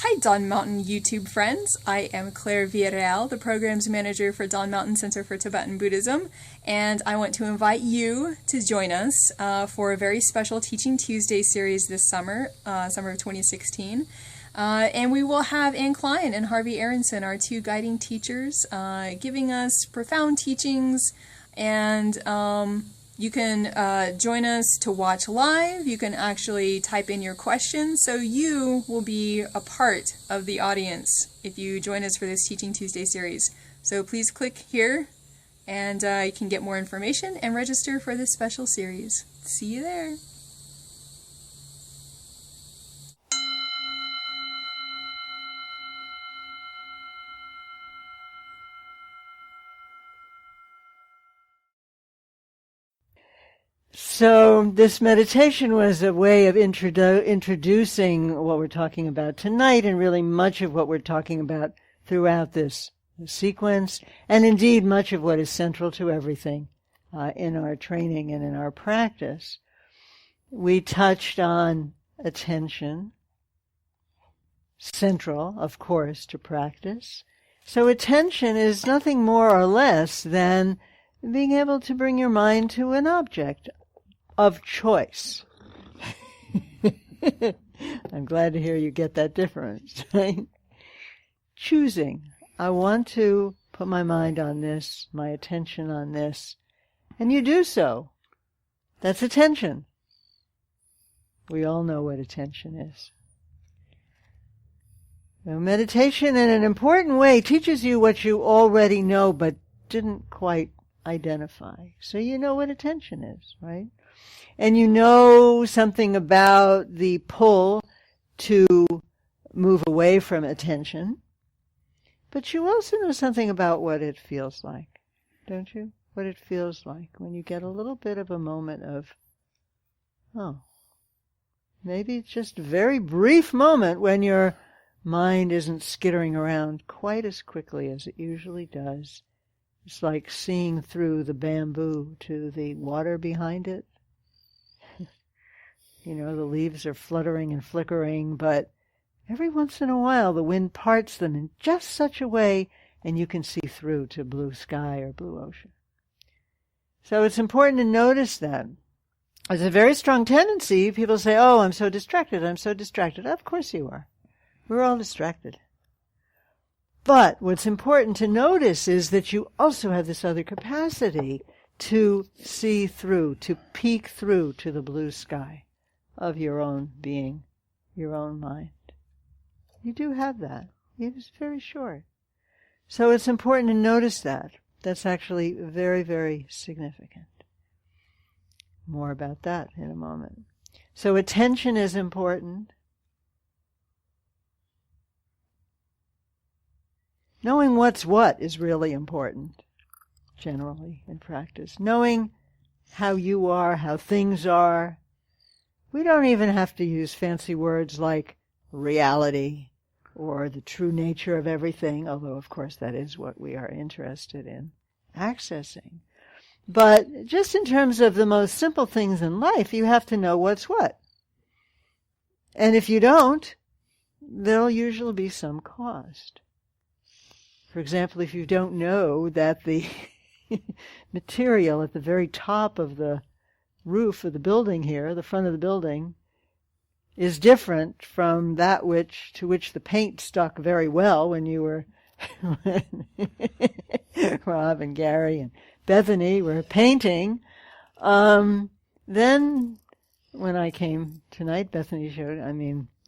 Hi, Dawn Mountain YouTube friends. I am Claire Villarreal, the Programs Manager for Dawn Mountain Center for Tibetan Buddhism, and I want to invite you to join us for a very special Teaching Tuesday series this summer, summer of 2016. And we will have Klein and Harvey Aronson, our two guiding teachers, giving us profound teachings, and you can join us to watch live. You can actually type in your questions, so you will be a part of the audience if you join us for this Teaching Tuesday series. So please click here, and you can get more information and register for this special series. See you there. So this meditation was a way of introducing what we're talking about tonight, and really much of what we're talking about throughout this sequence, and indeed much of what is central to everything in our training and in our practice. We touched on attention, central, of course, to practice. So attention is nothing more or less than being able to bring your mind to an object of choice. I'm glad to hear you get that difference, right? Choosing. I want to put my mind on this, my attention on this, and you do so. That's attention. We all know what attention is. Now, meditation, in an important way, teaches you what you already know but didn't quite identify. So you know what attention is, right? And you know something about the pull to move away from attention, but you also know something about what it feels like, don't you? What it feels like when you get a little bit of a moment of, oh, maybe it's just a very brief moment when your mind isn't skittering around quite as quickly as it usually does. It's like seeing through the bamboo to the water behind it. You know, the leaves are fluttering and flickering, but every once in a while the wind parts them in just such a way and you can see through to blue sky or blue ocean. So it's important to notice that. There's a very strong tendency, people say, oh, I'm so distracted, I'm so distracted. Of course you are. We're all distracted. But what's important to notice is that you also have this other capacity to see through, to peek through to the blue sky of your own being, your own mind. You do have that. It is very short. So it's important to notice that. That's actually very, very significant. More about that in a moment. So attention is important. Knowing what's what is really important, generally, in practice. Knowing how you are, how things are. We don't even have to use fancy words like reality or the true nature of everything, although, of course, that is what we are interested in accessing. But just in terms of the most simple things in life, you have to know what's what. And if you don't, there'll usually be some cost. For example, if you don't know that the material at the very top of the roof of the building here, the front of the building, is different from that to which the paint stuck very well when you were Rob and Gary and Bethany were painting. Then when I came tonight,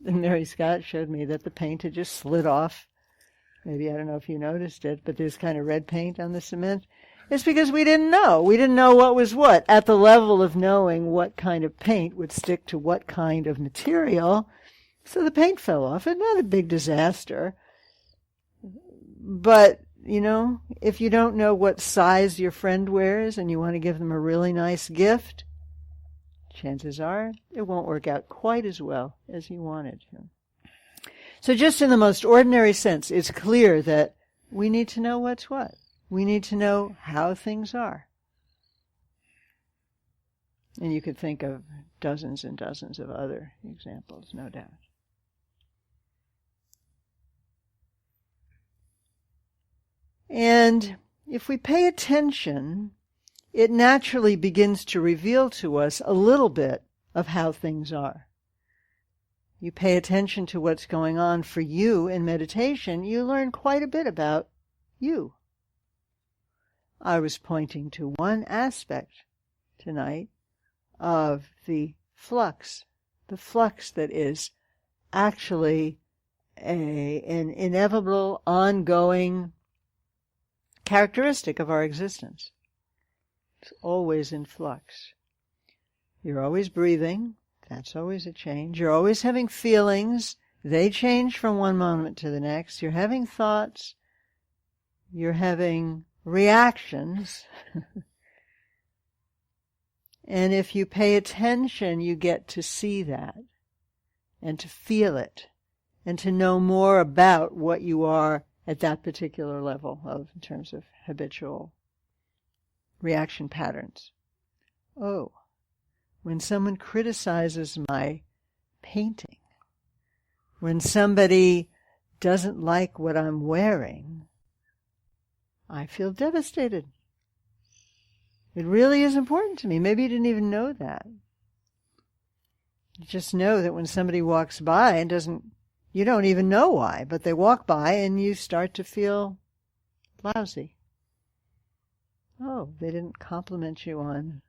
Mary Scott showed me that the paint had just slid off. Maybe, I don't know if you noticed it, but there's kind of red paint on the cement. It's because we didn't know. We didn't know what was what. At the level of knowing what kind of paint would stick to what kind of material, so the paint fell off. It's not a big disaster. But, you know, if you don't know what size your friend wears and you want to give them a really nice gift, chances are it won't work out quite as well as you wanted to. So just in the most ordinary sense, it's clear that we need to know what's what. We need to know how things are. And you could think of dozens and dozens of other examples, no doubt. And if we pay attention, it naturally begins to reveal to us a little bit of how things are. You pay attention to what's going on for you in meditation, you learn quite a bit about you. I was pointing to one aspect tonight of the flux that is actually an inevitable, ongoing characteristic of our existence. It's always in flux. You're always breathing. That's always a change. You're always having feelings. They change from one moment to the next. You're having thoughts. You're having reactions. And if you pay attention, you get to see that and to feel it and to know more about what you are at that particular level in terms of habitual reaction patterns. Oh, when someone criticizes my painting, when somebody doesn't like what I'm wearing, I feel devastated. It really is important to me. Maybe you didn't even know that. You just know that when somebody walks by and you don't even know why, but they walk by and you start to feel lousy. Oh, they didn't compliment you on,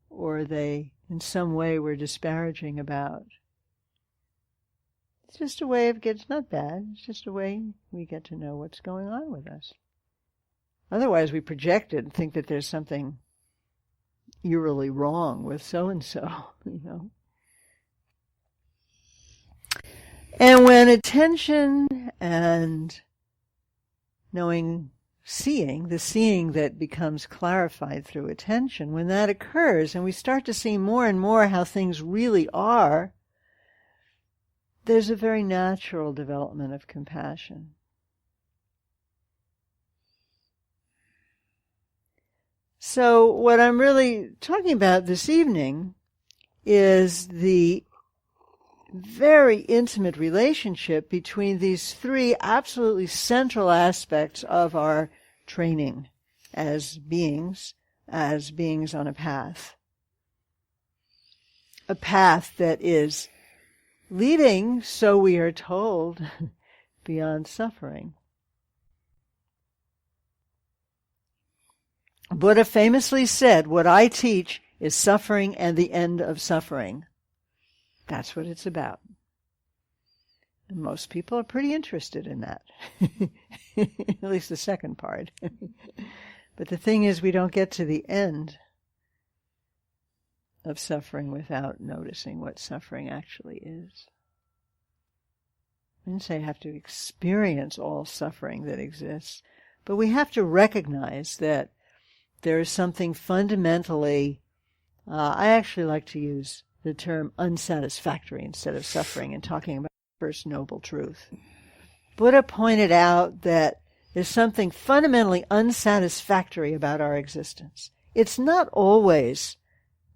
or they in some way were disparaging about. It's just a way it's not bad, it's just a way we get to know what's going on with us. Otherwise we project it and think that there's something eerily wrong with so-and-so, you know. And when attention and seeing, the seeing that becomes clarified through attention, when that occurs and we start to see more and more how things really are, there's a very natural development of compassion. So what I'm really talking about this evening is the very intimate relationship between these three absolutely central aspects of our training as beings on a path. A path that is leading, so we are told, beyond suffering. Buddha famously said, "What I teach is suffering and the end of suffering." That's what it's about. And most people are pretty interested in that. At least the second part. But the thing is, we don't get to the end of suffering without noticing what suffering actually is. I didn't say I have to experience all suffering that exists, but we have to recognize that there is something fundamentally, I actually like to use the term unsatisfactory instead of suffering in talking about the first noble truth. Buddha pointed out that there's something fundamentally unsatisfactory about our existence. It's not always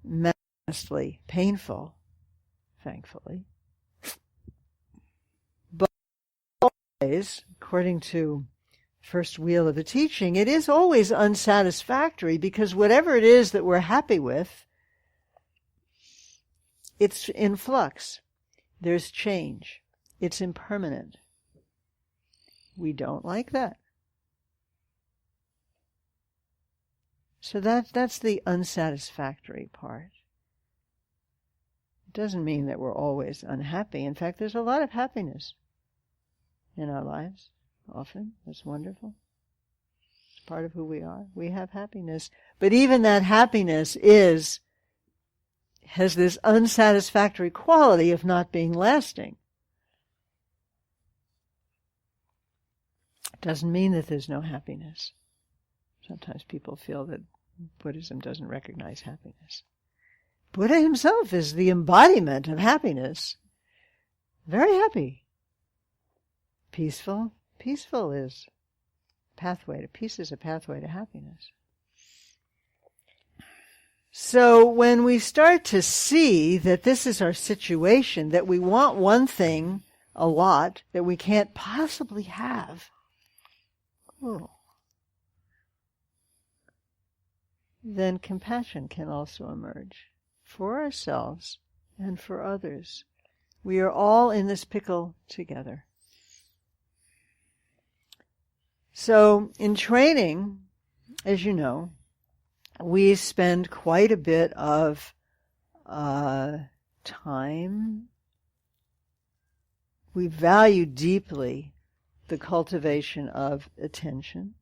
manifestly painful, thankfully, but always, according to first wheel of the teaching, it is always unsatisfactory because whatever it is that we're happy with, it's in flux. There's change. It's impermanent. We don't like that. So that's the unsatisfactory part. It doesn't mean that we're always unhappy. In fact, there's a lot of happiness in our lives. Often. That's wonderful. It's part of who we are. We have happiness. But even that happiness has this unsatisfactory quality of not being lasting. It doesn't mean that there's no happiness. Sometimes people feel that Buddhism doesn't recognize happiness. Buddha himself is the embodiment of happiness. Very happy. Peaceful. Peaceful is peace is a pathway to happiness. So when we start to see that this is our situation, that we want one thing a lot that we can't possibly have, then compassion can also emerge for ourselves and for others. We are all in this pickle together. So in training, as you know, we spend quite a bit of time. We value deeply the cultivation of attention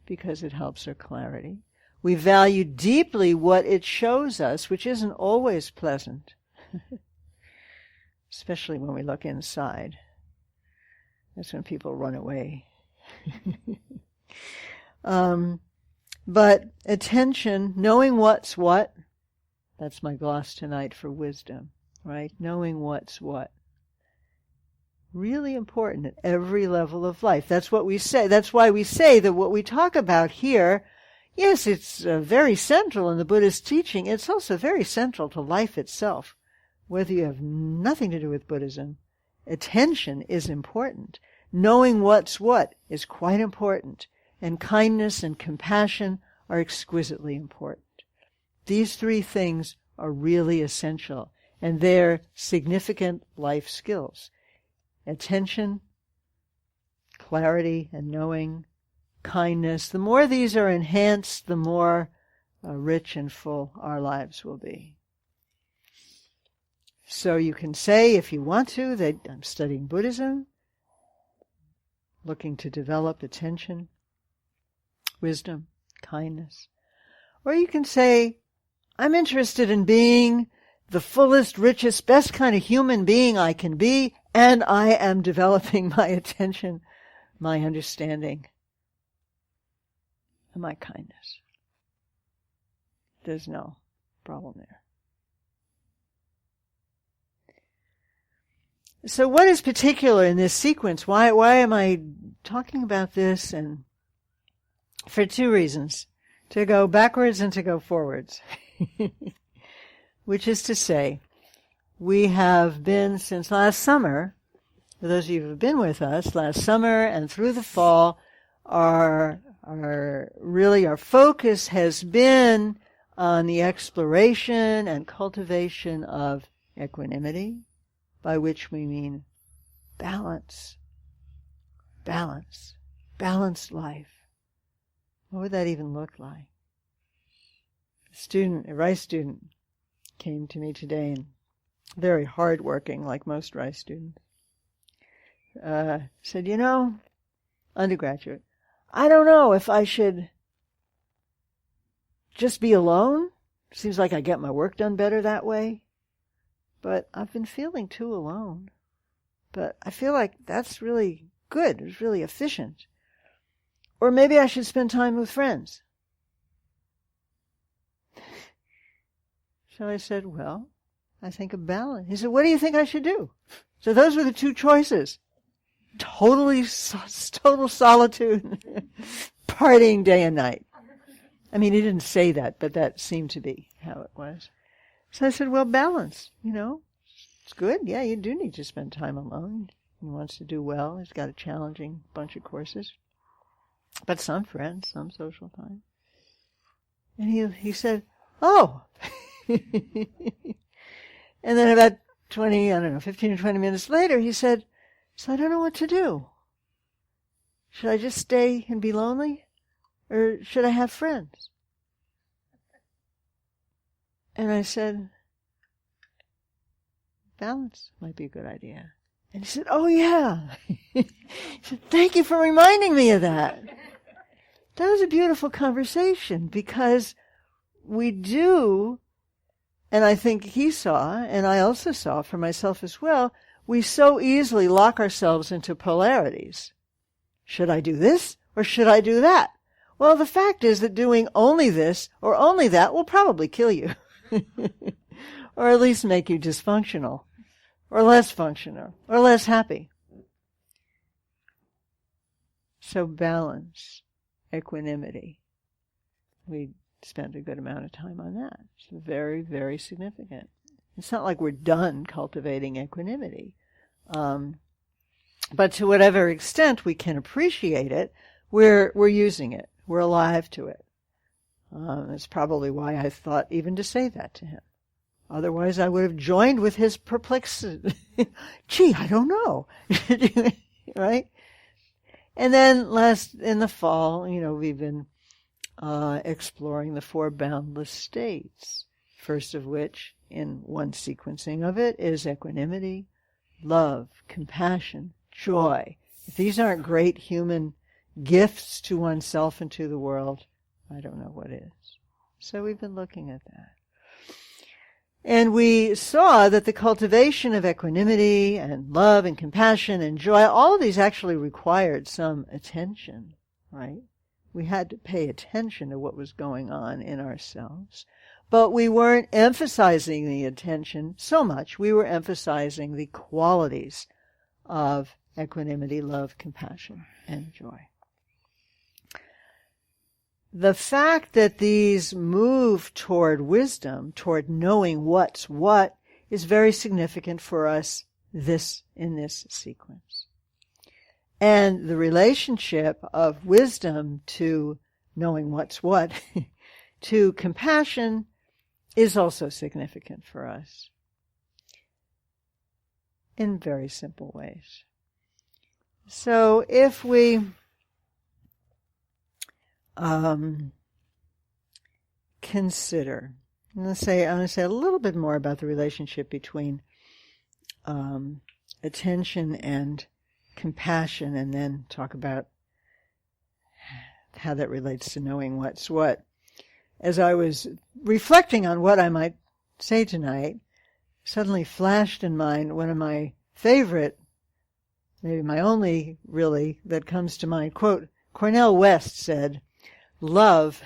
because it helps our clarity. We value deeply what it shows us, which isn't always pleasant, especially when we look inside. That's when people run away. But attention, knowing what's what, that's my gloss tonight for wisdom, right? Knowing what's what. Really important at every level of life. That's what we say. That's why we say that what we talk about here, yes, it's very central in the Buddhist teaching. It's also very central to life itself. Whether you have nothing to do with Buddhism, attention is important. Knowing what's what is quite important. And kindness and compassion are exquisitely important. These three things are really essential, and they're significant life skills. Attention, clarity and knowing, kindness. The more these are enhanced, the more rich and full our lives will be. So you can say, if you want to, that I'm studying Buddhism, looking to develop attention, wisdom, kindness. Or you can say, I'm interested in being the fullest, richest, best kind of human being I can be, and I am developing my attention, my understanding, and my kindness. There's no problem there. So what is particular in this sequence? Why am I talking about this? And for two reasons. To go backwards and to go forwards. Which is to say, we have been since last summer, for those of you who have been with us, last summer and through the fall, our focus has been on the exploration and cultivation of equanimity, by which we mean balance, balanced life. What would that even look like? A Rice student, came to me today, and very hard-working, like most Rice students. Said, undergraduate, I don't know if I should just be alone. Seems like I get my work done better that way. But I've been feeling too alone. But I feel like that's really good. It's really efficient. Or maybe I should spend time with friends. So I said, well, I think a balance. He said, what do you think I should do? So those were the two choices. Total solitude, partying day and night. I mean, he didn't say that, but that seemed to be how it was. So I said, well, balance, It's good. Yeah, you do need to spend time alone. He wants to do well. He's got a challenging bunch of courses. But some friends, some social time. And he said, oh. And then about 15 or 20 minutes later, he said, so I don't know what to do. Should I just stay and be lonely? Or should I have friends? And I said, balance might be a good idea. And he said, oh yeah. He said, thank you for reminding me of that. That was a beautiful conversation because we do, and I think he saw, and I also saw for myself as well, we so easily lock ourselves into polarities. Should I do this or should I do that? Well, the fact is that doing only this or only that will probably kill you. Or at least make you dysfunctional, or less functional, or less happy. So balance, equanimity. We spent a good amount of time on that. It's very, very significant. It's not like we're done cultivating equanimity. But to whatever extent we can appreciate it, we're using it. We're alive to it. That's probably why I thought even to say that to him. Otherwise, I would have joined with his perplexity. Gee, I don't know. Right? And then in the fall, we've been exploring the four boundless states. First of which, in one sequencing of it, is equanimity, love, compassion, joy. If these aren't great human gifts to oneself and to the world, I don't know what is. So we've been looking at that. And we saw that the cultivation of equanimity and love and compassion and joy, all of these actually required some attention, right? We had to pay attention to what was going on in ourselves. But we weren't emphasizing the attention so much. We were emphasizing the qualities of equanimity, love, compassion, and joy. The fact that these move toward wisdom, toward knowing what's what, is very significant for us in this sequence. And the relationship of wisdom to knowing what's what, to compassion, is also significant for us in very simple ways. So if we consider, I'm going to say a little bit more about the relationship between attention and compassion, and then talk about how that relates to knowing what's what. As I was reflecting on what I might say tonight, suddenly flashed in mind one of my favorite, maybe my only really, that comes to mind, quote, Cornel West said, he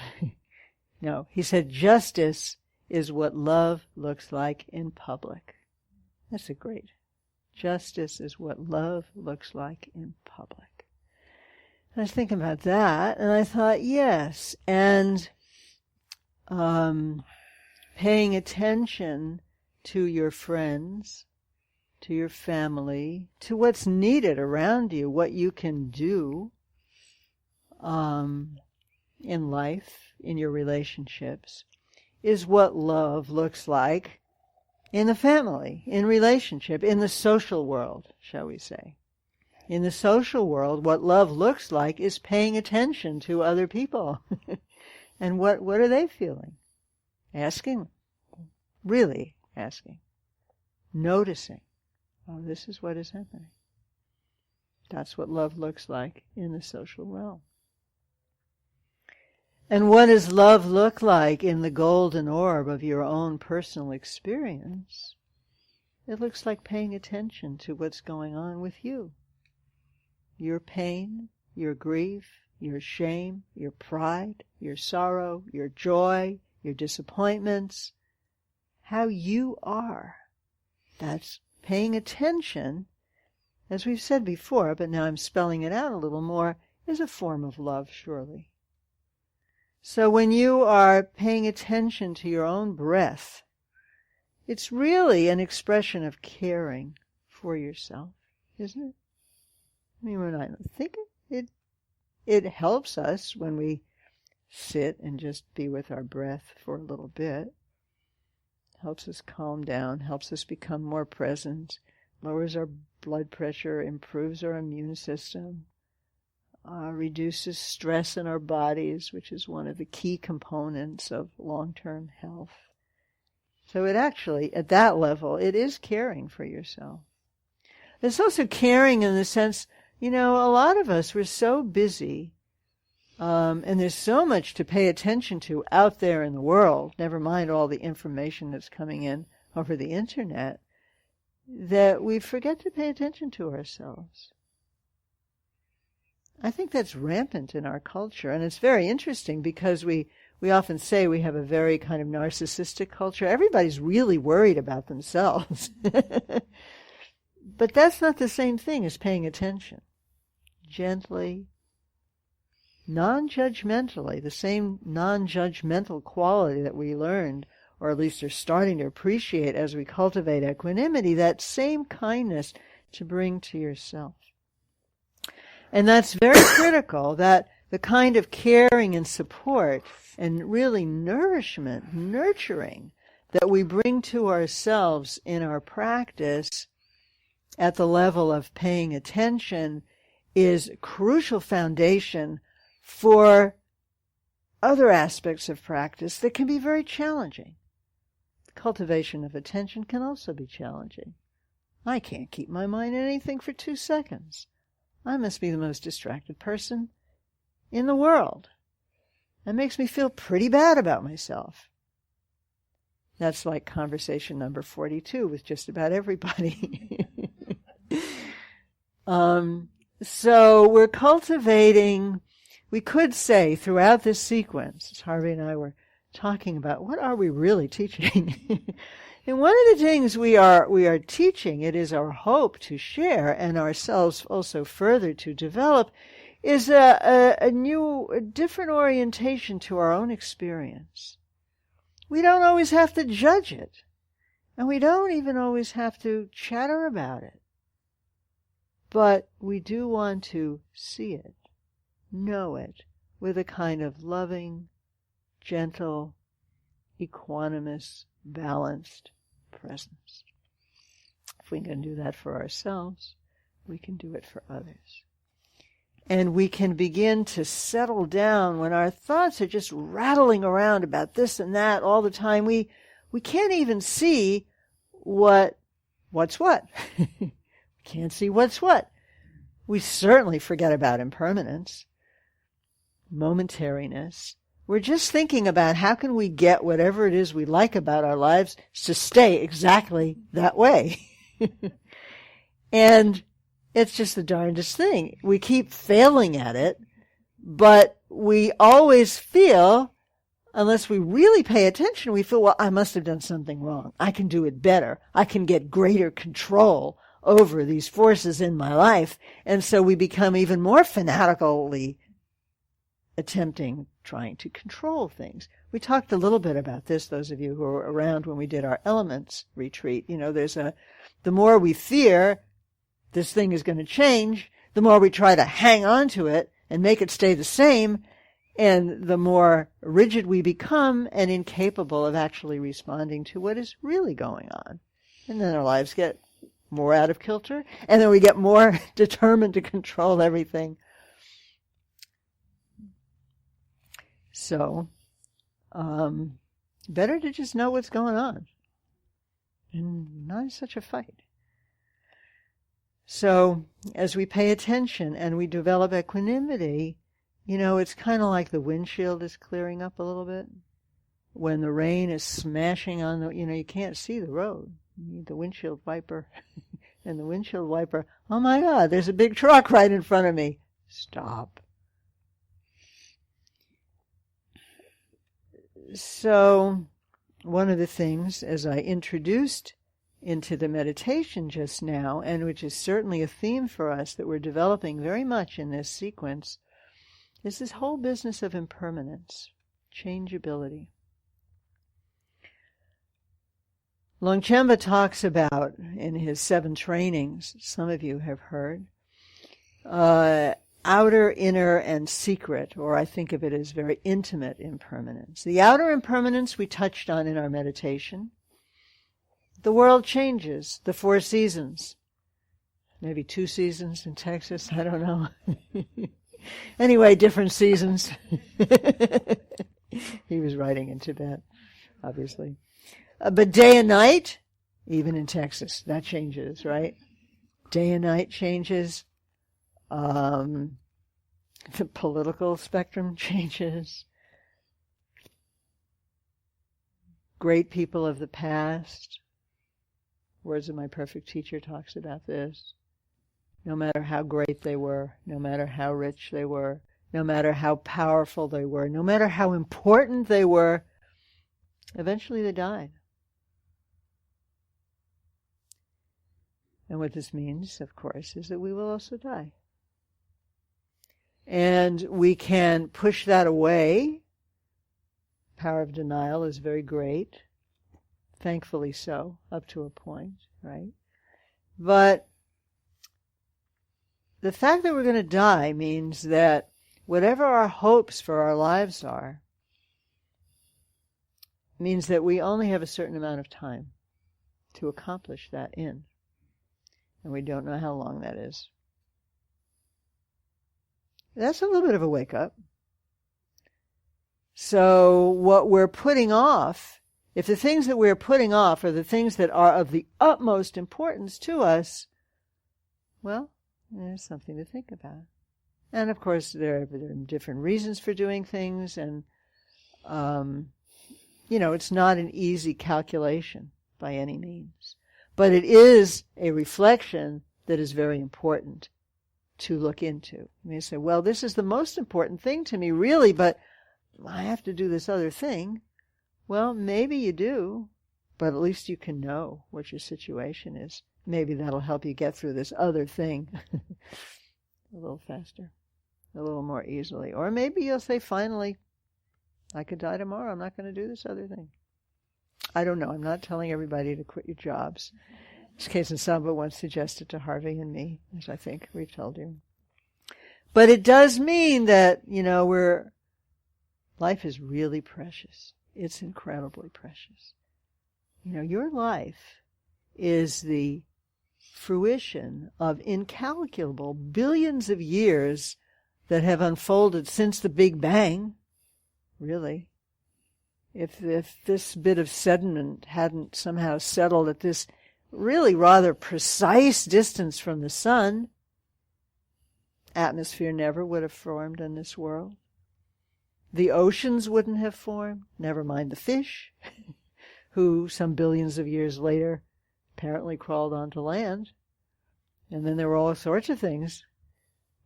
said, justice is what love looks like in public. That's justice is what love looks like in public. And I was thinking about that, and I thought, yes, and paying attention to your friends, to your family, to what's needed around you, what you can do in life, in your relationships, is what love looks like in the family, in relationship, in the social world, shall we say. In the social world, what love looks like is paying attention to other people. And what are they feeling? Really asking. Noticing. Oh, this is what is happening. That's what love looks like in the social realm. And what does love look like in the golden orb of your own personal experience? It looks like paying attention to what's going on with you. Your pain, your grief, your shame, your pride, your sorrow, your joy, your disappointments, how you are. That's paying attention, as we've said before, but now I'm spelling it out a little more, is a form of love, surely. So when you are paying attention to your own breath, it's really an expression of caring for yourself, isn't it? I mean, when I think it helps us when we sit and just be with our breath for a little bit. Helps us calm down, helps us become more present, lowers our blood pressure, improves our immune system, reduces stress in our bodies, which is one of the key components of long-term health. So it actually, at that level, it is caring for yourself. It's also caring in the sense, a lot of us, we're so busy, and there's so much to pay attention to out there in the world, never mind all the information that's coming in over the internet, that we forget to pay attention to ourselves. I think that's rampant in our culture, and it's very interesting because we often say we have a very kind of narcissistic culture. Everybody's really worried about themselves. But that's not the same thing as paying attention. Gently, non-judgmentally, the same non-judgmental quality that we learned, or at least are starting to appreciate as we cultivate equanimity, that same kindness to bring to yourself. And that's very critical, that the kind of caring and support and really nourishment, nurturing that we bring to ourselves in our practice at the level of paying attention is a crucial foundation for other aspects of practice that can be very challenging. The cultivation of attention can also be challenging. I can't keep my mind on anything for 2 seconds. I must be the most distracted person in the world. That makes me feel pretty bad about myself. That's like conversation number 42 with just about everybody. So we're cultivating, we could say throughout this sequence, as Harvey and I were talking about, what are we really teaching? And one of the things we are teaching, it is our hope to share and ourselves also further to develop, is a different orientation to our own experience. We don't always have to judge it, and we don't even always have to chatter about it. But we do want to see it, know it, with a kind of loving, gentle, equanimous, balanced presence. If we can do that for ourselves, we can do it for others. And we can begin to settle down when our thoughts are just rattling around about this and that all the time. We can't even see what's what. We can't see what's what. We certainly forget about impermanence, momentariness. We're just thinking about how can we get whatever it is we like about our lives to stay exactly that way. And it's just the darndest thing. We keep failing at it, but we always feel, unless we really pay attention, we feel, well, I must have done something wrong. I can do it better. I can get greater control over these forces in my life. And so we become even more fanatically trying to control things. We talked a little bit about this, those of you who were around when we did our elements retreat. The more we fear this thing is going to change, the more we try to hang on to it and make it stay the same, and the more rigid we become and incapable of actually responding to what is really going on. And then our lives get more out of kilter, and then we get more determined to control everything. So, better to just know what's going on and not in such a fight. So, as we pay attention and we develop equanimity, it's kind of like the windshield is clearing up a little bit. When the rain is smashing on you can't see the road. You need the windshield wiper. And the windshield wiper, oh my God, there's a big truck right in front of me. Stop. So, one of the things, as I introduced into the meditation just now, and which is certainly a theme for us that we're developing very much in this sequence, is this whole business of impermanence, changeability. Longchenpa talks about, in his 7 trainings, some of you have heard, outer, inner, and secret, or I think of it as very intimate impermanence. The outer impermanence we touched on in our meditation. The world changes, the 4 seasons. Maybe 2 seasons in Texas, I don't know. Anyway, different seasons. He was writing in Tibet, obviously. But day and night, even in Texas, that changes, right? Day and night changes. The political spectrum changes. Great people of the past. Words of My Perfect Teacher talks about this. No matter how great they were, no matter how rich they were, no matter how powerful they were, no matter how important they were, eventually they died. And what this means, of course, is that we will also die. And we can push that away. Power of denial is very great. Thankfully so, up to a point, right? But the fact that we're going to die means that whatever our hopes for our lives are, means that we only have a certain amount of time to accomplish that in. And we don't know how long that is. That's a little bit of a wake-up. So what we're putting off, if the things that we're putting off are the things that are of the utmost importance to us, well, there's something to think about. And of course, there are different reasons for doing things, and, it's not an easy calculation by any means. But it is a reflection that is very important to look into. You may say, well, this is the most important thing to me, really, but I have to do this other thing. Well, maybe you do, but at least you can know what your situation is. Maybe that'll help you get through this other thing a little faster, a little more easily. Or maybe you'll say, finally, I could die tomorrow. I'm not going to do this other thing. I don't know. I'm not telling everybody to quit your jobs. In case Samba once suggested to Harvey and me, as I think we've told you. But it does mean that, life is really precious. It's incredibly precious. Your life is the fruition of incalculable billions of years that have unfolded since the Big Bang, really. If this bit of sediment hadn't somehow settled at this really rather precise distance from the sun, atmosphere never would have formed in this world. The oceans wouldn't have formed, never mind the fish, who some billions of years later apparently crawled onto land. And then there were all sorts of things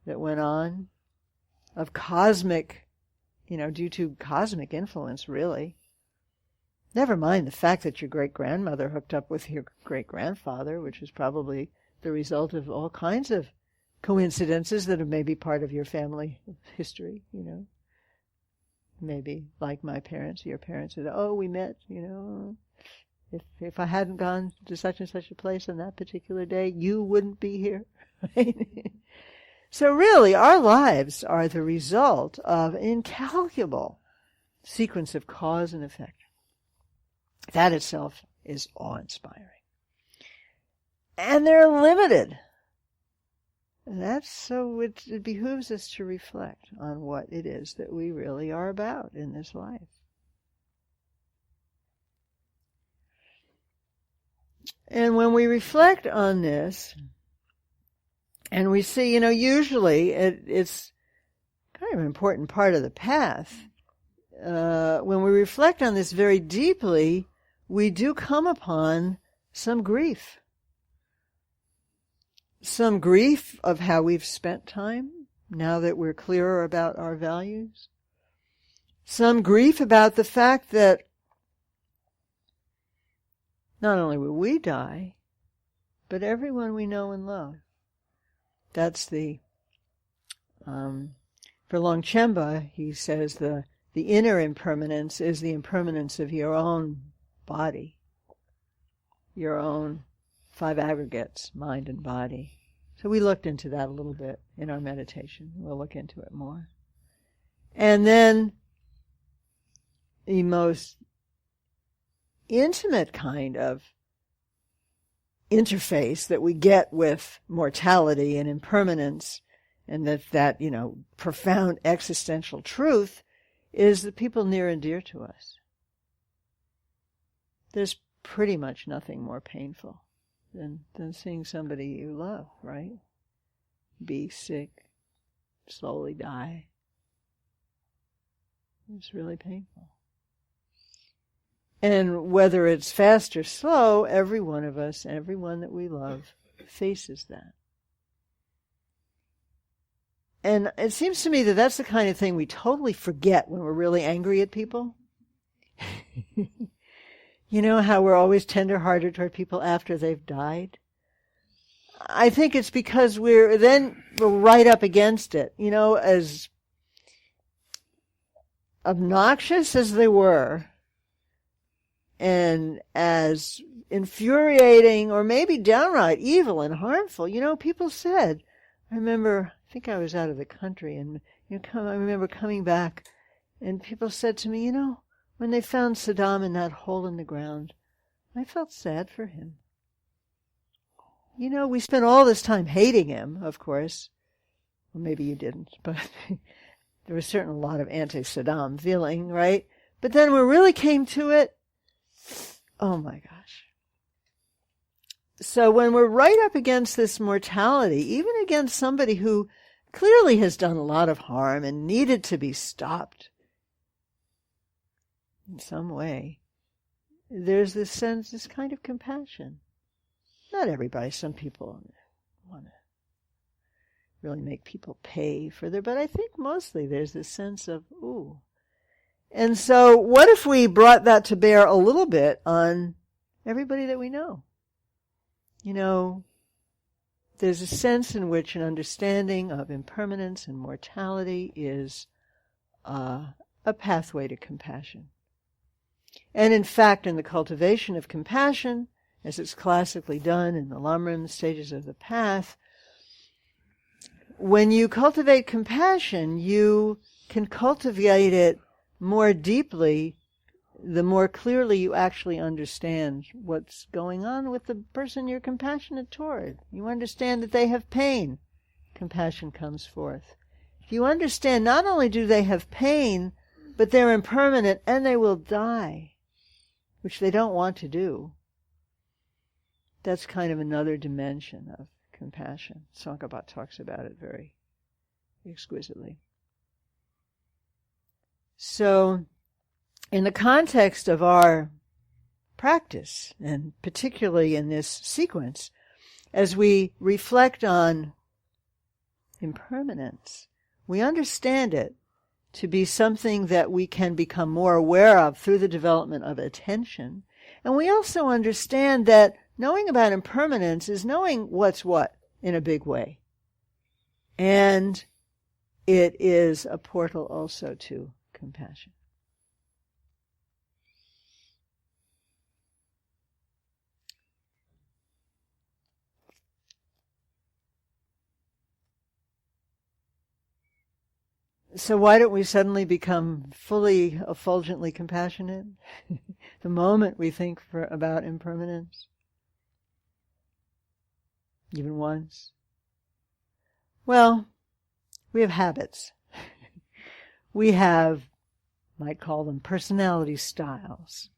that went on of cosmic, due to cosmic influence, really. Never mind the fact that your great-grandmother hooked up with your great-grandfather, which is probably the result of all kinds of coincidences that are maybe part of your family history, Maybe, like my parents, your parents said, oh, we met, If I hadn't gone to such and such a place on that particular day, you wouldn't be here. Right? So really, our lives are the result of an incalculable sequence of cause and effect. That itself is awe-inspiring. And they're limited. And that's so it behooves us to reflect on what it is that we really are about in this life. And when we reflect on this, and we see, usually it's kind of an important part of the path. When we reflect on this very deeply, we do come upon some grief. Some grief of how we've spent time, now that we're clearer about our values. Some grief about the fact that not only will we die, but everyone we know and love. That's for Longchenpa, he says the inner impermanence is the impermanence of your own body, your own 5 aggregates, mind and body. So we looked into that a little bit in our meditation. We'll look into it more. And then the most intimate kind of interface that we get with mortality and impermanence, and that profound existential truth, is the people near and dear to us. There's pretty much nothing more painful than seeing somebody you love, right? Be sick, slowly die. It's really painful. And whether it's fast or slow, every one of us, everyone that we love, faces that. And it seems to me that that's the kind of thing we totally forget when we're really angry at people. You know how we're always tender-hearted toward people after they've died? I think it's because we're right up against it. As obnoxious as they were, and as infuriating or maybe downright evil and harmful, people said, I think I was out of the country, and I remember coming back, and people said to me, when they found Saddam in that hole in the ground, I felt sad for him. We spent all this time hating him, of course. Well, maybe you didn't, but there was certainly a lot of anti-Saddam feeling, right? But then when it really came to it, oh my gosh. So when we're right up against this mortality, even against somebody who clearly has done a lot of harm and needed to be stopped in some way, there's this sense, this kind of compassion. Not everybody, some people want to really make people pay for but I think mostly there's this sense of, ooh. And so what if we brought that to bear a little bit on everybody that we know? There's a sense in which an understanding of impermanence and mortality is a pathway to compassion. And in fact, in the cultivation of compassion, as it's classically done in the Lamrim stages of the path, when you cultivate compassion, you can cultivate it more deeply the more clearly you actually understand what's going on with the person you're compassionate toward. You understand that they have pain. Compassion comes forth. If you understand not only do they have pain, but they're impermanent and they will die, which they don't want to do, that's kind of another dimension of compassion. Tsongkhapa talks about it very exquisitely. So, in the context of our practice, and particularly in this sequence, as we reflect on impermanence, we understand it to be something that we can become more aware of through the development of attention. And we also understand that knowing about impermanence is knowing what's what in a big way. And it is a portal also to compassion. So why don't we suddenly become fully, effulgently compassionate the moment we think about impermanence? Even once? Well, we have habits. We have, might call them personality styles.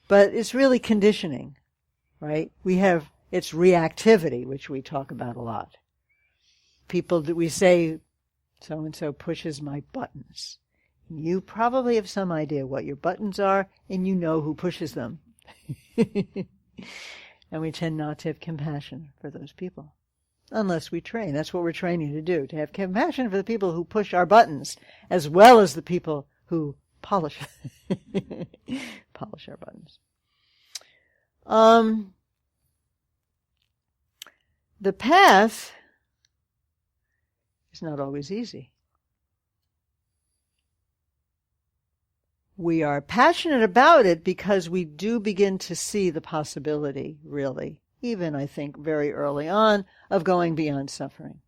But it's really conditioning, right? It's reactivity, which we talk about a lot. We say, so-and-so pushes my buttons. You probably have some idea what your buttons are, and you know who pushes them. And we tend not to have compassion for those people. Unless we train. That's what we're training to do, to have compassion for the people who push our buttons, as well as the people who polish our buttons. The path is not always easy. We are passionate about it because we do begin to see the possibility, really, even I think very early on, of going beyond suffering.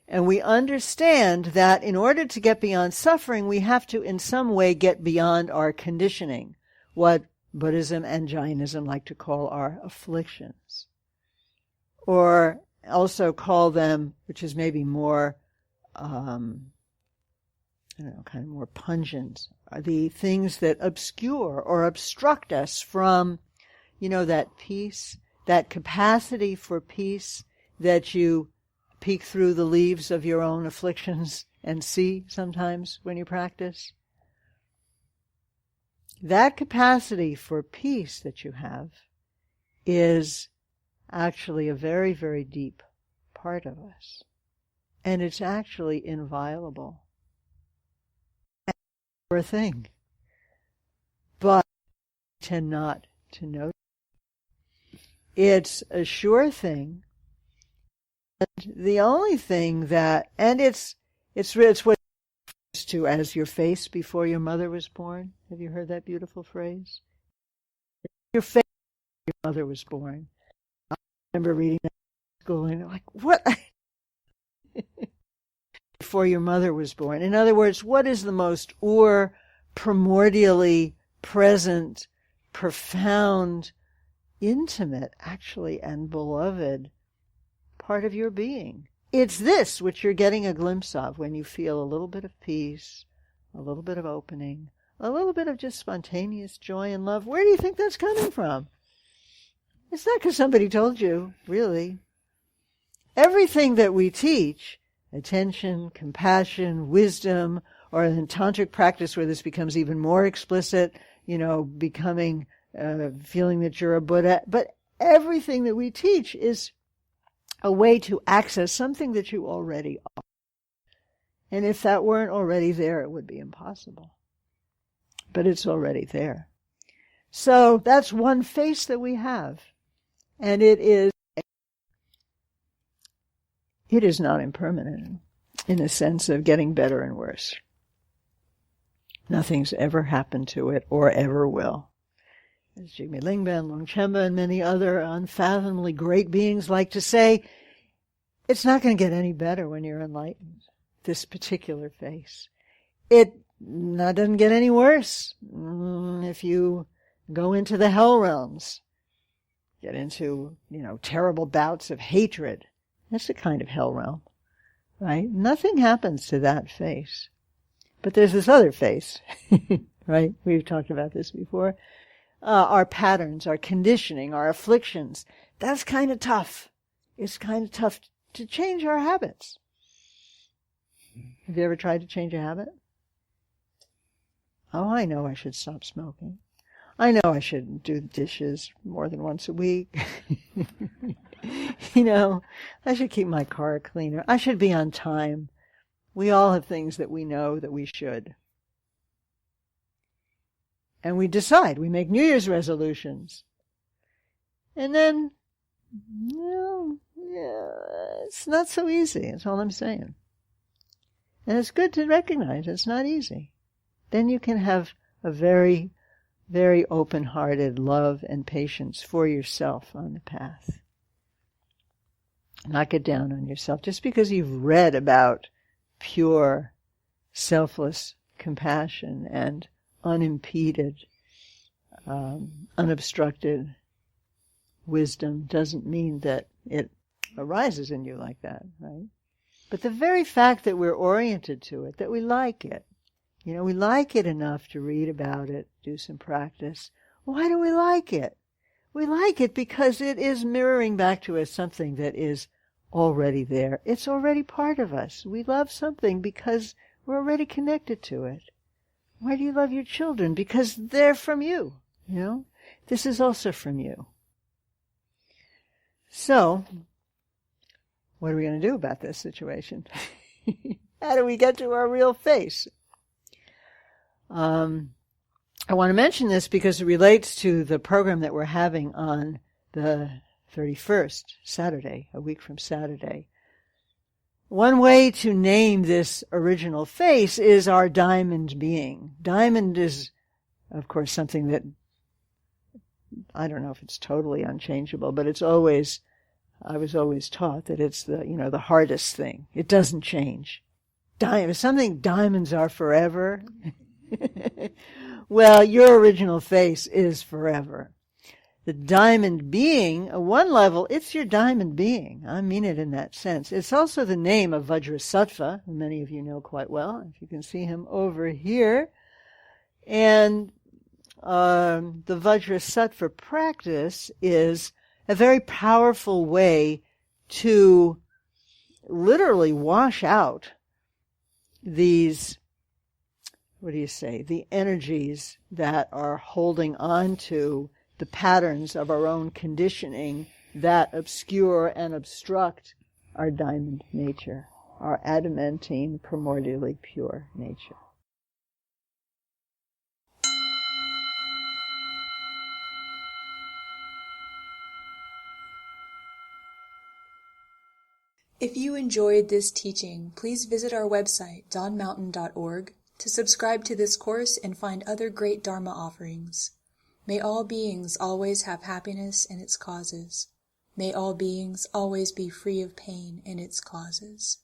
And we understand that in order to get beyond suffering, we have to in some way get beyond our conditioning, what Buddhism and Jainism like to call our afflictions. Or also call them, which is maybe more, kind of more pungent, are the things that obscure or obstruct us from, that peace, that capacity for peace that you peek through the leaves of your own afflictions and see sometimes when you practice. That capacity for peace that you have is actually a very, very deep part of us. And it's actually inviolable. A thing. But we tend not to know. It's a sure thing. And the only thing that, and it's what it refers to as your face before your mother was born. Have you heard that beautiful phrase? Your face before your mother was born. I remember reading that in school and like, what? before your mother was born? In other words, what is the most primordially present, profound, intimate, actually, and beloved part of your being? It's this which you're getting a glimpse of when you feel a little bit of peace, a little bit of opening, a little bit of just spontaneous joy and love. Where do you think that's coming from? It's not because somebody told you, really. Everything that we teach, attention, compassion, wisdom, or in tantric practice where this becomes even more explicit, becoming, feeling that you're a Buddha. But everything that we teach is a way to access something that you already are. And if that weren't already there, it would be impossible. But it's already there. So that's one face that we have. And it is not impermanent in the sense of getting better and worse. Nothing's ever happened to it or ever will. As Jigme Lingben, Longchenpa, and many other unfathomably great beings like to say, it's not going to get any better when you're enlightened, this particular face. It doesn't get any worse if you go into the hell realms, get into, terrible bouts of hatred. That's a kind of hell realm, right? Nothing happens to that face. But there's this other face, right? We've talked about this before. Our patterns, our conditioning, our afflictions. That's kind of tough. It's kind of tough to change our habits. Have you ever tried to change a habit? Oh, I know I should stop smoking. I know I shouldn't do the dishes more than once a week. I should keep my car cleaner. I should be on time. We all have things that we know that we should. And we decide. We make New Year's resolutions. And then, it's not so easy. That's all I'm saying. And it's good to recognize it's not easy. Then you can have a very, very open-hearted love and patience for yourself on the path. Not get down on yourself. Just because you've read about pure, selfless compassion and unimpeded, unobstructed wisdom doesn't mean that it arises in you like that, right? But the very fact that we're oriented to it, that we like it, we like it enough to read about it, do some practice. Why do we like it? We like it because it is mirroring back to us something that is already there. It's already part of us. We love something because we're already connected to it. Why do you love your children? Because they're from you. This is also from you. So, what are we going to do about this situation? How do we get to our real face? I want to mention this because it relates to the program that we're having on the 31st, Saturday, a week from Saturday. One way to name this original face is our diamond being. Diamond is, of course, something that, I don't know if it's totally unchangeable, but I was always taught that it's the hardest thing. It doesn't change. Diamonds are forever. Well, your original face is forever. The diamond being, at one level, it's your diamond being. I mean it in that sense. It's also the name of Vajrasattva, who many of you know quite well, if you can see him over here. And the Vajrasattva practice is a very powerful way to literally wash out these, the energies that are holding on to the patterns of our own conditioning that obscure and obstruct our diamond nature, our adamantine, primordially pure nature. If you enjoyed this teaching, please visit our website, dawnmountain.org, to subscribe to this course and find other great Dharma offerings. May all beings always have happiness and its causes. May all beings always be free of pain and its causes.